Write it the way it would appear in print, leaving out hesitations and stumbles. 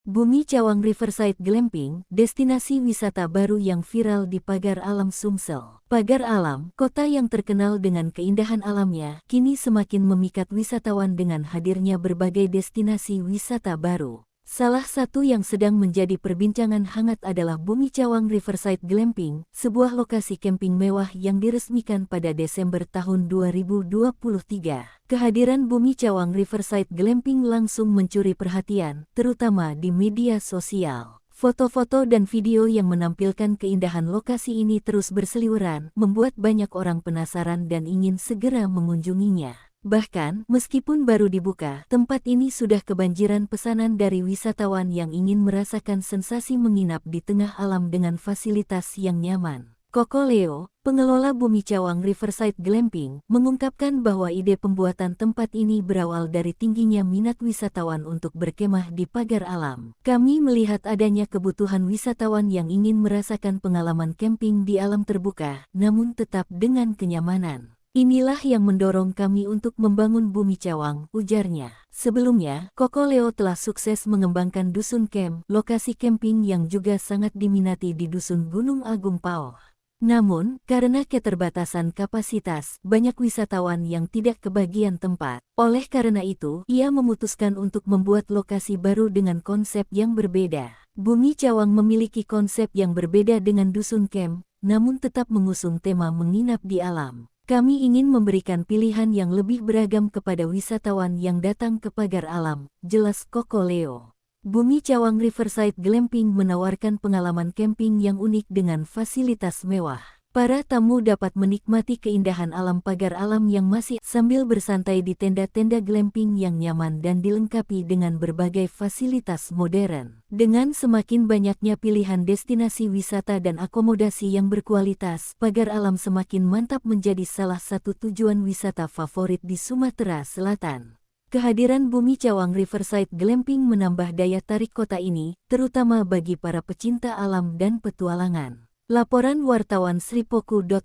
Bumi Cawang Riverside Glamping, destinasi wisata baru yang viral di Pagar Alam Sumsel. Pagar Alam, kota yang terkenal dengan keindahan alamnya, kini semakin memikat wisatawan dengan hadirnya berbagai destinasi wisata baru. Salah satu yang sedang menjadi perbincangan hangat adalah Bumi Cawang Riverside Glamping, sebuah lokasi camping mewah yang diresmikan pada Desember tahun 2023. Kehadiran Bumi Cawang Riverside Glamping langsung mencuri perhatian, terutama di media sosial. Foto-foto dan video yang menampilkan keindahan lokasi ini terus berseliweran, membuat banyak orang penasaran dan ingin segera mengunjunginya. Bahkan, meskipun baru dibuka, tempat ini sudah kebanjiran pesanan dari wisatawan yang ingin merasakan sensasi menginap di tengah alam dengan fasilitas yang nyaman. Koko Leo, pengelola Bumi Cawang Riverside Glamping, mengungkapkan bahwa ide pembuatan tempat ini berawal dari tingginya minat wisatawan untuk berkemah di pagar alam. Kami melihat adanya kebutuhan wisatawan yang ingin merasakan pengalaman camping di alam terbuka, namun tetap dengan kenyamanan. Inilah yang mendorong kami untuk membangun Bumi Cawang, ujarnya. Sebelumnya, Koko Leo telah sukses mengembangkan Dusun Camp, lokasi camping yang juga sangat diminati di Dusun Gunung Agung Pao. Namun, karena keterbatasan kapasitas, banyak wisatawan yang tidak kebagian tempat. Oleh karena itu, ia memutuskan untuk membuat lokasi baru dengan konsep yang berbeda. Bumi Cawang memiliki konsep yang berbeda dengan Dusun Camp, namun tetap mengusung tema menginap di alam. Kami ingin memberikan pilihan yang lebih beragam kepada wisatawan yang datang ke pagar alam, jelas Koko Leo. Bumi Cawang Riverside Glamping menawarkan pengalaman camping yang unik dengan fasilitas mewah. Para tamu dapat menikmati keindahan alam pagar alam yang masih sambil bersantai di tenda-tenda glamping yang nyaman dan dilengkapi dengan berbagai fasilitas modern. Dengan semakin banyaknya pilihan destinasi wisata dan akomodasi yang berkualitas, pagar alam semakin mantap menjadi salah satu tujuan wisata favorit di Sumatera Selatan. Kehadiran Bumi Cawang Riverside Glamping menambah daya tarik kota ini, terutama bagi para pecinta alam dan petualangan. Laporan wartawan Sripoku.com